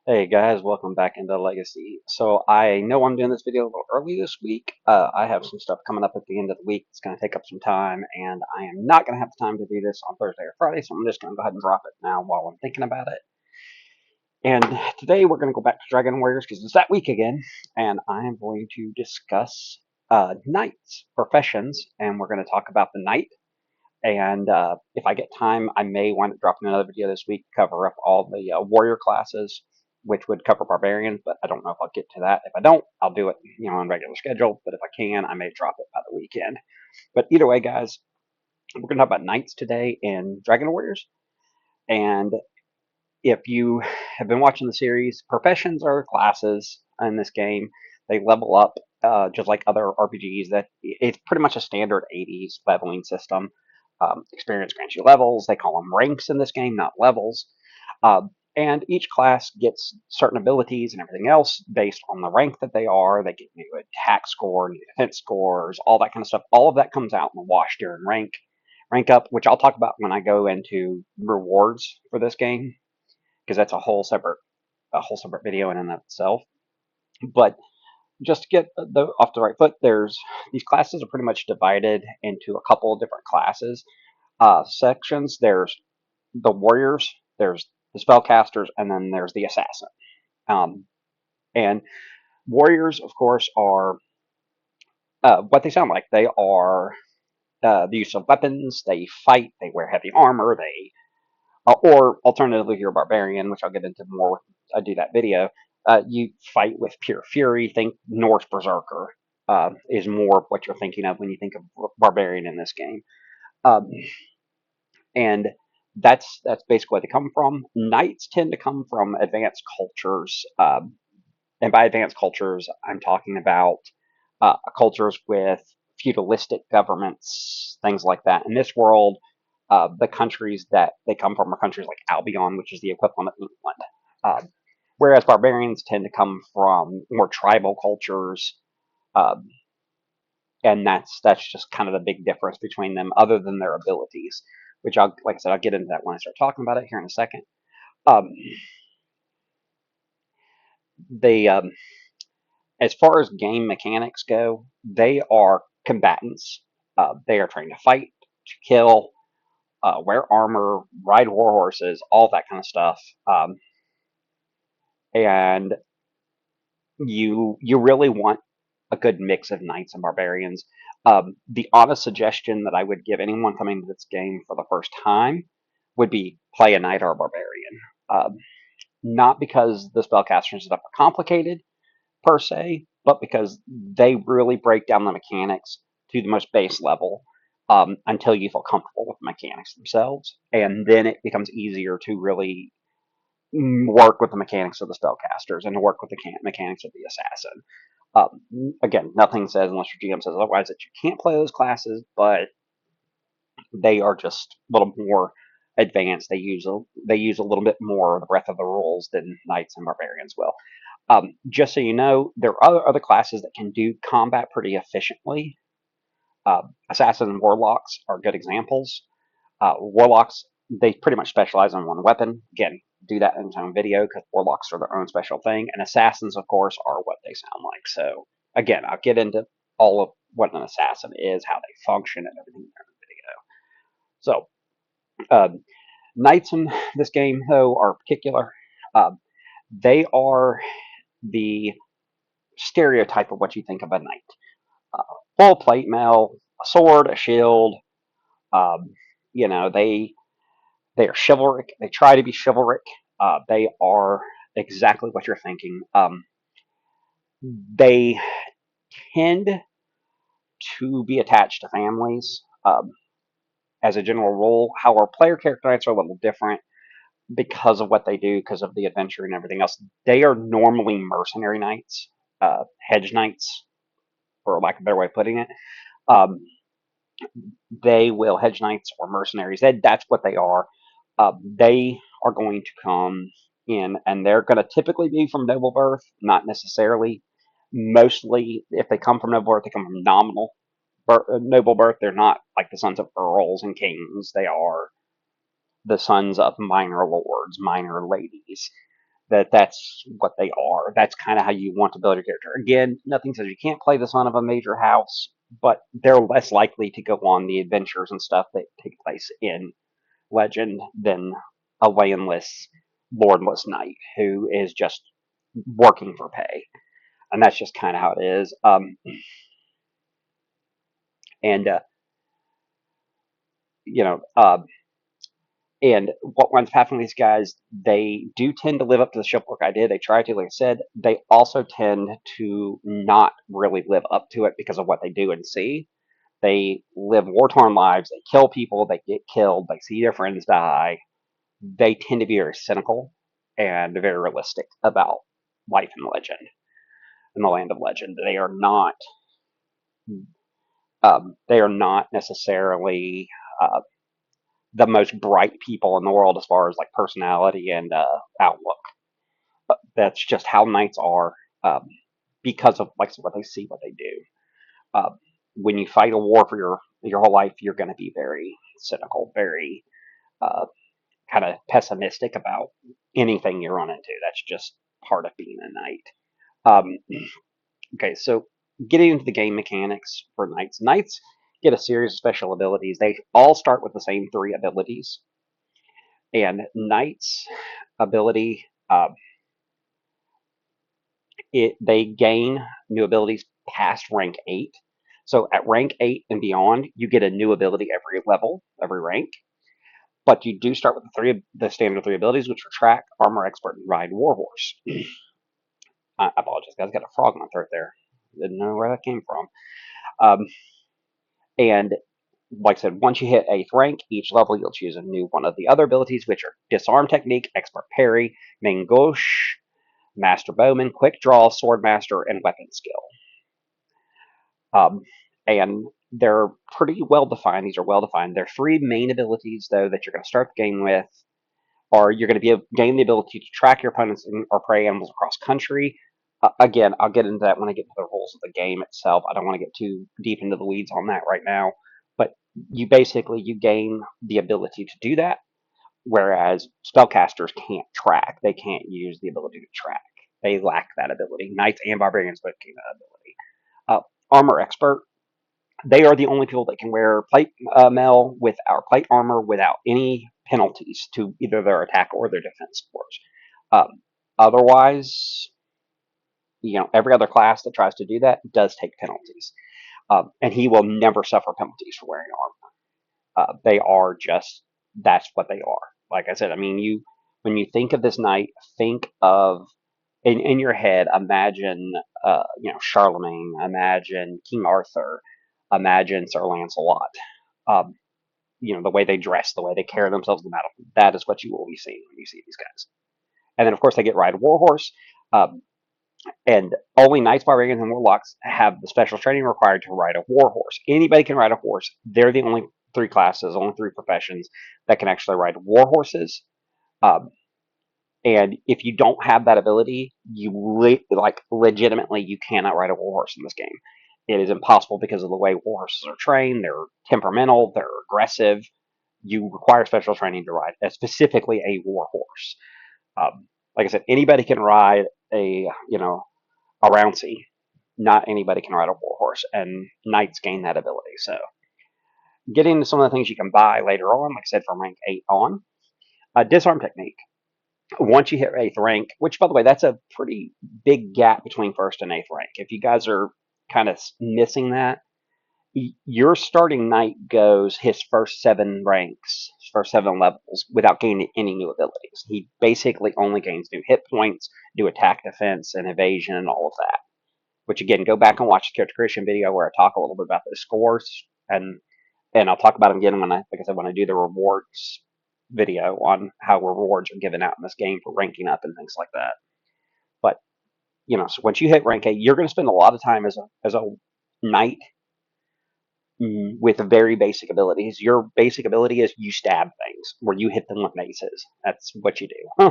Hey guys, welcome back into Legacy. So I know I'm doing this video a little early this week. I have some stuff coming up at the end of the week. It's going to take up some time, and I am not going to have the time to do this on Thursday or Friday, so I'm just going to go ahead and drop it now while I'm thinking about it. And today we're going to go back to Dragon Warriors because it's that week again, and I am going to discuss knights, professions, and we're going to talk about the knight. And if I get time, I may wind up dropping another video this week to cover up all the warrior classes, which would cover barbarians. But I don't know if I'll get to that. If I don't, I'll do it, on regular schedule. But if I can, I may drop it by the weekend. But either way, guys, we're going to talk about knights today in Dragon Warriors. And if you have been watching the series, professions are classes in this game. They level up just like other RPGs. That it's pretty much a standard 80s leveling system. Experience grants you levels. They call them ranks in this game, not levels. Uh, and each class gets certain abilities and everything else based on the rank that they are. They get new attack score, new defense scores, all that kind of stuff. All of that comes out in the wash during rank up, which I'll talk about when I go into rewards for this game because that's a whole separate video in and of itself. But just to get off the right foot, there's these classes are pretty much divided into a couple of different classes sections. There's the warriors, there's the spellcasters, and then there's the assassin. Um, and warriors, of course, are what they sound like. They are the use of weapons. They fight. They wear heavy armor. They or alternatively, you're a barbarian, which I'll get into more when I do that video. You fight with pure fury. Think Norse berserker is more of what you're thinking of when you think of barbarian in this game. Um, and that's basically where they come from. Knights tend to come from advanced cultures, and by advanced cultures, I'm talking about cultures with feudalistic governments, things like that. In this world, the countries that they come from are countries like Albion, which is the equivalent of England. Whereas barbarians tend to come from more tribal cultures, um, and that's just kind of the big difference between them, other than their abilities. Which like I said, I'll get into that when I start talking about it here in a second. Um, they As far as game mechanics go, they are combatants. They are trained to fight, to kill, wear armor, ride war horses, all that kind of stuff. And you really want a good mix of knights and barbarians. The honest suggestion that I would give anyone coming to this game for the first time would be play a knight or a barbarian. Um, Not because the spellcasters are complicated per se, but because they really break down the mechanics to the most base level until you feel comfortable with the mechanics themselves, and then it becomes easier to really work with the mechanics of the spellcasters and to work with the mechanics of the assassin. Again, nothing says unless your GM says otherwise that you can't play those classes, but they are just a little more advanced. They use a little bit more of the breadth of the rules than knights and barbarians will. Just so you know, there are other classes that can do combat pretty efficiently. Assassins and warlocks are good examples. Warlocks, they pretty much specialize in one weapon. Again, do that in its own video because warlocks are their own special thing. And assassins, of course, are what they sound like. So, again, I'll get into all of what an assassin is, how they function, and everything in the video. So, knights in this game, though, are particular. Um, they are the stereotype of what you think of a knight. Uh, Full plate mail, a sword, a shield. Um, you know, they are chivalric. They try to be chivalric. They are exactly what you're thinking. They tend to be attached to families as a general rule. However, player character knights are a little different because of what they do, because of the adventure and everything else. They are normally mercenary knights, hedge knights, for lack of a better way of putting it. Um, they will hedge knights or mercenaries. That's what they are. They are going to come in, and they're going to typically be from noble birth, not necessarily. Mostly, if they come from noble birth, they come from noble birth. They're not like the sons of earls and kings. They are the sons of minor lords, minor ladies. That's what they are. That's kind of how you want to build your character. Again, nothing says you can't play the son of a major house, but they're less likely to go on the adventures and stuff that take place in Legend than a landless, lordless knight who is just working for pay. And that's just kind of how it is. And you know, and what winds up happening to these guys, they do tend to live up to the shipwork idea. They try to, like I said. They also tend to not really live up to it because of what they do and see. They live war-torn lives. They kill people. They get killed. They see their friends die. They tend to be very cynical and very realistic about life in Legend, in the land of Legend. They are not necessarily uh, the most bright people in the world as far as like personality and outlook. But that's just how knights are, um, because of like what they see, what they do. Uh, when you fight a war for your whole life, you're going to be very cynical, very uh, kind of pessimistic about anything you run into. That's just part of being a knight. Um, okay, so getting into the game mechanics for knights. Knights get a series of special abilities. They all start with the same three abilities. And Knight's ability, they gain new abilities past rank 8. So at rank 8 and beyond, you get a new ability every level, every rank. But you do start with the standard three abilities, which are Track, Armor Expert, and Ride Warhorse. I apologize, guys. I got a frog in my throat there. Didn't know where that came from. Um, and like I said, once you hit 8th rank, each level you'll choose a new one of the other abilities, which are Disarm Technique, Expert Parry, Main Gauche, Master Bowman, Quick Draw, Sword Master, and Weapon Skill. Um, and they're pretty well defined. These are well defined. There are three main abilities, though, that you're going to start the game with. Or you're going to be gain the ability to track your opponents or prey animals across country. Again, I'll get into that when I get to the rules of the game itself. I don't want to get too deep into the weeds on that right now. But you gain the ability to do that, whereas spellcasters can't track. They can't use the ability to track. They lack that ability. Knights and barbarians both gain that ability. Armor expert. They are the only people that can wear plate mail with our plate armor without any penalties to either their attack or their defense scores. Um, Otherwise, every other class that tries to do that does take penalties, and he will never suffer penalties for wearing armor. They are just that's what they are. Like I said, I mean, when you think of this knight, think of in your head, imagine Charlemagne, imagine King Arthur, imagine Sir Lancelot. Um, the way they dress, the way they carry themselves in the battle. That is what you will be seeing when you see these guys. And then, of course, they get ride warhorse. Um, and only knights, barbarians, and warlocks have the special training required to ride a warhorse. Anybody can ride a horse. They're the only three classes, only three professions that can actually ride warhorses. Um, and if you don't have that ability, legitimately you cannot ride a warhorse in this game. It is impossible because of the way warhorses are trained. They're temperamental. They're aggressive. You require special training to ride, specifically a warhorse. Like I said, anybody can ride a Rouncy. Not anybody can ride a warhorse, and knights gain that ability. So, getting into some of the things you can buy later on, like I said, from rank 8 on, disarm technique. Once you hit 8th rank, which by the way, that's a pretty big gap between 1st and 8th rank. If you guys are kind of missing that, your starting knight goes his first 7 ranks, first 7 levels, without gaining any new abilities. He basically only gains new hit points, new attack, defense, and evasion, and all of that. Which again, go back and watch the character creation video where I talk a little bit about those scores, and I'll talk about them again like I said, when I do the rewards video on how rewards are given out in this game for ranking up and things like that. But so once you hit rank 8, you're going to spend a lot of time as a knight with very basic abilities. Your basic ability is you stab things, where you hit them with maces. That's what you do.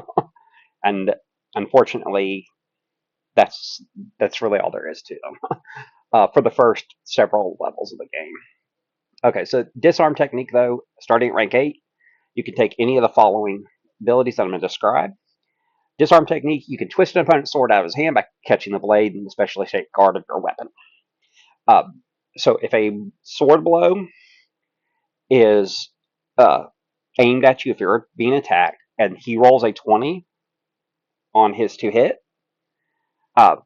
And unfortunately, that's really all there is to them for the first several levels of the game. Okay, so disarm technique, though, starting at rank 8, you can take any of the following abilities that I'm going to describe. Disarm technique, you can twist an opponent's sword out of his hand by catching the blade in the specially shaped guard of your weapon. So if a sword blow is aimed at you, if you're being attacked, and he rolls a 20 on his to hit,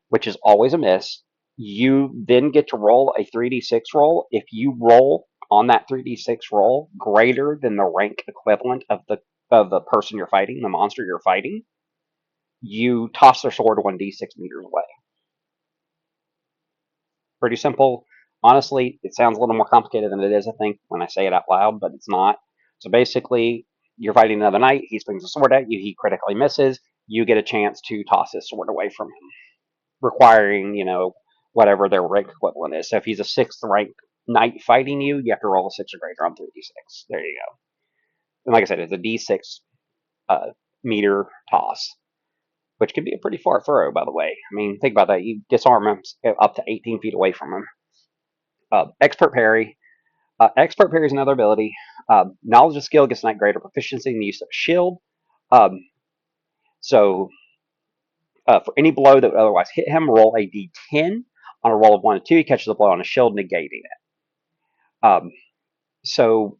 which is always a miss, you then get to roll a 3d6 roll. If you roll on that 3d6 roll greater than the rank equivalent of the person you're fighting, the monster you're fighting, you toss their sword 1d6 meters away. Pretty simple. Honestly, it sounds a little more complicated than it is, I think, when I say it out loud, but it's not. So basically, you're fighting another knight, he swings a sword at you, he critically misses, you get a chance to toss his sword away from him, requiring, whatever their rank equivalent is. So if he's a 6th rank knight fighting you, you have to roll a 6 or greater on 3d6. There you go. And like I said, it's a d6 meter toss, which can be a pretty far throw, by the way. I mean, think about that. You disarm him up to 18 feet away from him. Expert parry. Expert parry is another ability. Knowledge of skill gets knight greater proficiency in the use of a shield. Um, so for any blow that would otherwise hit him, roll a d10. On a roll of 1 to 2, he catches the blow on a shield, negating it. So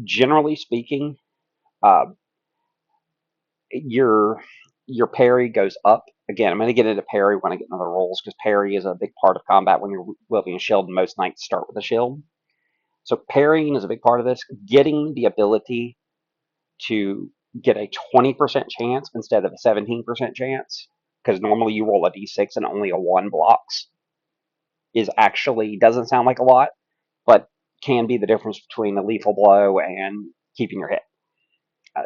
generally speaking, uh, your parry goes up. Again, I'm going to get into parry when I get into the rolls, because parry is a big part of combat when you're wielding a shield, and most knights start with a shield. So parrying is a big part of this. Getting the ability to get a 20% chance instead of a 17% chance, because normally you roll a d6 and only a 1 blocks, is actually, doesn't sound like a lot, but can be the difference between a lethal blow and keeping your hit,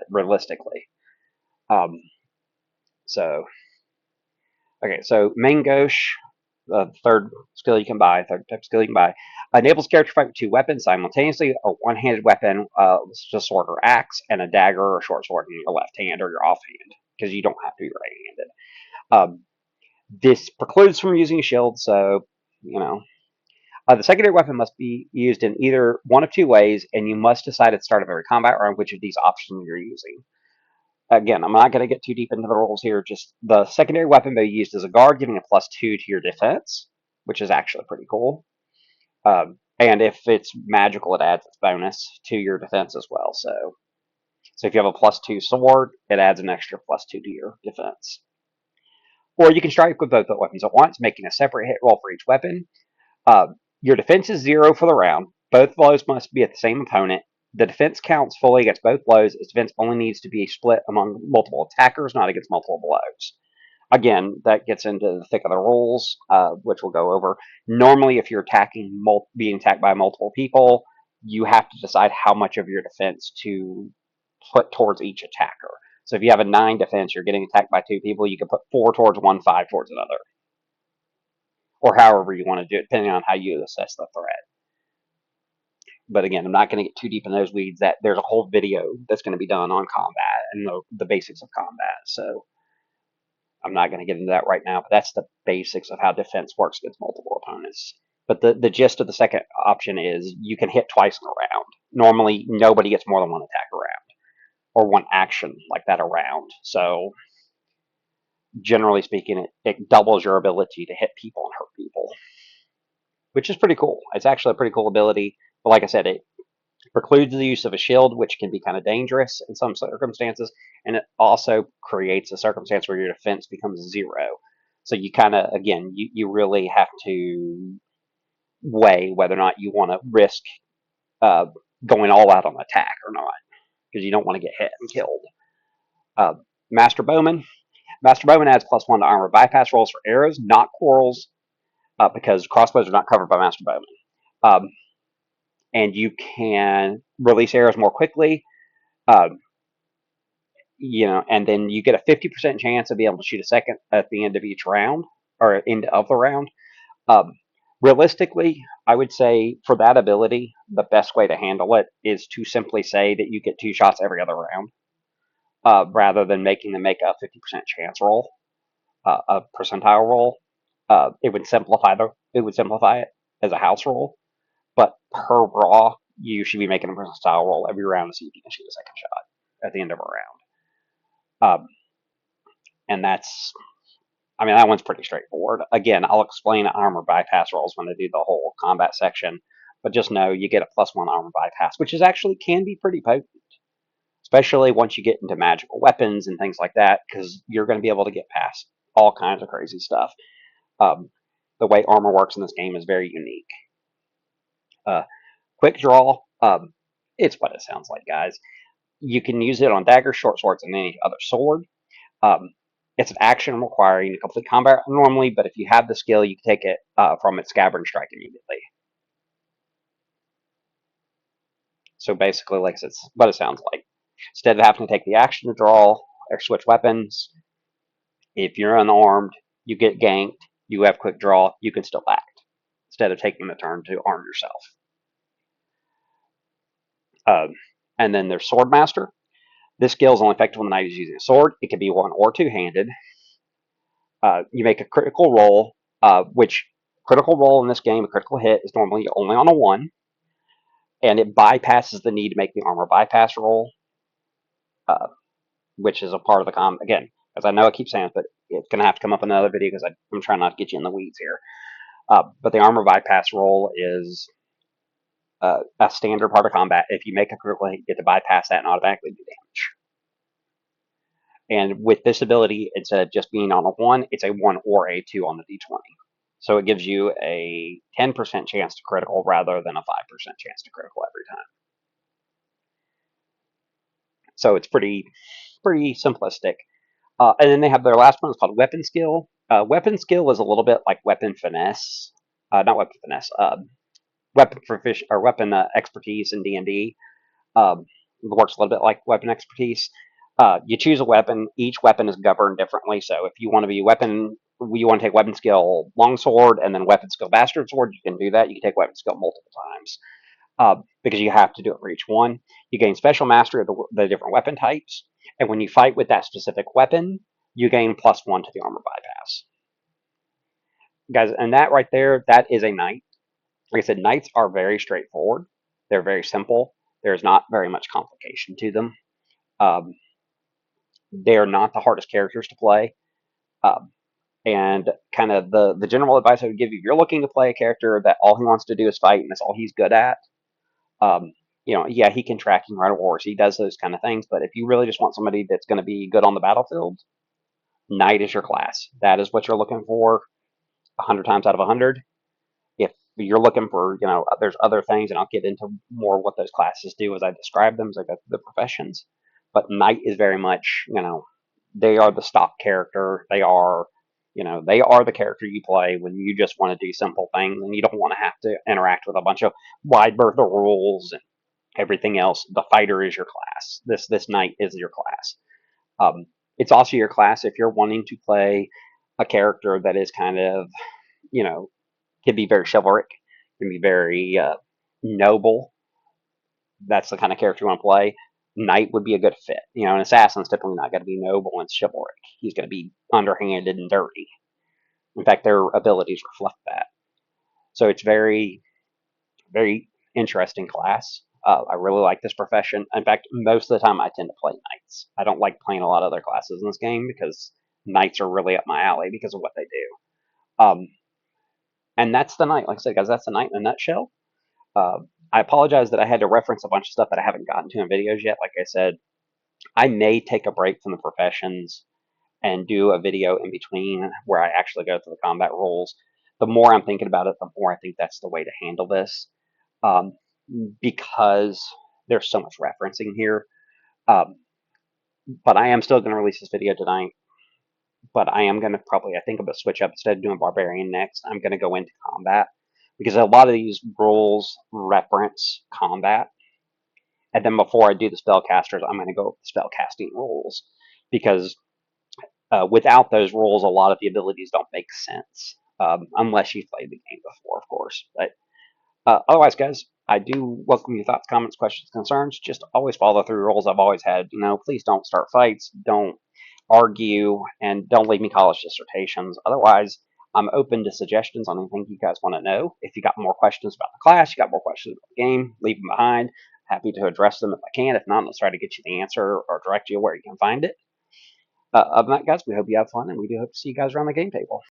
realistically. So, okay, so main gauche, the third skill you can buy, third type of skill you can buy, enables character to fight with 2 weapons simultaneously, a one-handed weapon, just a sword or axe, and a dagger or a short sword in your left hand or your offhand, because you don't have to be right-handed. This precludes from using a shield, so, the secondary weapon must be used in either one of 2 ways, and you must decide at the start of every combat round which of these options you're using. Again, I'm not going to get too deep into the rules here. Just the secondary weapon may be used as a guard, giving a +2 to your defense, which is actually pretty cool. And if it's magical, it adds its bonus to your defense as well. So if you have a +2 sword, it adds an extra +2 to your defense. Or you can strike with both weapons at once, making a separate hit roll for each weapon. Your defense is 0 for the round. Both blows must be at the same opponent. The defense counts fully against both blows. Its defense only needs to be split among multiple attackers, not against multiple blows. Again, that gets into the thick of the rules, which we'll go over. Normally, if you're being attacked by multiple people, you have to decide how much of your defense to put towards each attacker. So if you have a 9 defense, you're getting attacked by 2 people, you can put 4 towards one, 5 towards another. Or however you want to do it, depending on how you assess the threat. But again, I'm not going to get too deep in those weeds. That there's a whole video that's going to be done on combat and the basics of combat. So I'm not going to get into that right now. But that's the basics of how defense works against multiple opponents. But the gist of the second option is you can hit twice in a round. Normally, nobody gets more than 1 attack around or 1 action like that around. So generally speaking, it doubles your ability to hit people and hurt people, which is pretty cool. It's actually a pretty cool ability. But like I said, it precludes the use of a shield, which can be kind of dangerous in some circumstances, and it also creates a circumstance where your defense becomes 0. So you kind of, again, you really have to weigh whether or not you want to risk going all out on attack or not, because you don't want to get hit and killed. Master Bowman. Master Bowman adds +1 to armor bypass rolls for arrows, not quarrels, because crossbows are not covered by Master Bowman. And you can release arrows more quickly. And then you get a 50% chance of being able to shoot a second at the end of each round, or end of the round. Realistically, I would say for that ability, the best way to handle it is to simply say that you get 2 shots every other round, rather than making them make a 50% chance roll, a percentile roll. It would simplify it as a house roll, but per raw, you should be making a percentile roll every round to see if you can shoot a second shot at the end of a round. and that's, I mean, that one's pretty straightforward. Again, I'll explain armor bypass rolls when I do the whole combat section, but just know you get a +1 armor bypass, which is actually can be pretty potent, especially once you get into magical weapons and things like that, because you're going to be able to get past all kinds of crazy stuff. Um, the way armor works in this game is very unique. Uh, quick draw, it's what it sounds like, guys. You can use it on daggers, short swords, and any other sword. Um, it's an action requiring to complete combat normally, but if you have the skill, you can take it from its scabbard and strike immediately. So basically, like it's what it sounds like. Instead of having to take the action to draw or switch weapons, if you're unarmed, you get ganked, you have quick draw, you can still act instead of taking the turn to arm yourself. Um, and then there's Sword Master. This skill is only effective when the knight is using a sword. It can be one or two handed. You make a critical roll, which critical roll in this game, a critical hit, is normally only on a 1, and it bypasses the need to make the armor bypass roll, uh, which is a part of the again, as I know I keep saying it, but it's going to have to come up in another video because I'm trying not to get you in the weeds here. But the armor bypass roll is a standard part of combat. If you make a critical hit, you get to bypass that and automatically do damage. And with this ability, instead of just being on a 1, it's a 1 or a 2 on the d20. So it gives you a 10% chance to critical rather than a 5% chance to critical every time. So it's pretty simplistic. And then they have their last one. It's called Weapon Skill. Weapon Skill is a little bit like Weapon Finesse, not Weapon Finesse. Weapon Proficiency or Weapon Expertise in D&D. Works a little bit like Weapon Expertise. You choose a weapon. Each weapon is governed differently. So if you want to be weapon, you want to take Weapon Skill Longsword and then Weapon Skill Bastard Sword, you can do that. You can take Weapon Skill multiple times. Because you have to do it for each one. You gain special mastery of the different weapon types, and when you fight with that specific weapon, you gain +1 to the armor bypass. Guys, and that right there, that is a knight. Like I said, knights are very straightforward. They're very simple. There's not very much complication to them. Um, they are not the hardest characters to play. Um, and kind of the general advice I would give you, if you're looking to play a character that all he wants to do is fight and that's all he's good at, Um, yeah, he can track and run wars. He does those kind of things. But if you really just want somebody that's going to be good on the battlefield, Knight is your class. That is what you're looking for 100 times out of 100. If you're looking for, there's other things, and I'll get into more what those classes do as I describe them, as I go through the professions. But Knight is very much, they are the stock character. They are the character you play when you just want to do simple things and you don't want to have to interact with a bunch of wide berth of rules and everything else. The fighter is your class. This knight is your class. It's also your class if you're wanting to play a character that is kind of, can be very chivalric, can be very noble. That's the kind of character you want to play. Knight would be a good fit. An assassin's typically not going to be noble and chivalric. He's going to be underhanded and dirty. In fact, their abilities reflect that. So it's very, very interesting class. I really like this profession. In fact, most of the time I tend to play knights. I don't like playing a lot of other classes in this game because knights are really up my alley because of what they do. And that's the knight. Like I said, guys, that's the knight in a nutshell. I apologize that I had to reference a bunch of stuff that I haven't gotten to in videos yet. Like I said, I may take a break from the professions and do a video in between where I actually go through the combat rules. The more I'm thinking about it, the more I think that's the way to handle this. Um, because there's so much referencing here. Um, but I am still going to release this video tonight. But I am going to probably, I think I'm going to switch up. Instead of doing Barbarian next, I'm going to go into combat. Because a lot of these rules reference combat. And then before I do the spellcasters, I'm going to go with the spellcasting rules. Because without those rules, a lot of the abilities don't make sense. Unless you've played the game before, of course. But otherwise, guys, I do welcome your thoughts, comments, questions, concerns. Just always follow through rules I've always had. Please don't start fights, don't argue, and don't leave me college dissertations. Otherwise, I'm open to suggestions on anything you guys want to know. If you got more questions about the class, you got more questions about the game, leave them behind. Happy to address them if I can. If not, let's try to get you the answer or direct you where you can find it. Other than that, guys, we hope you have fun, and we do hope to see you guys around the game table.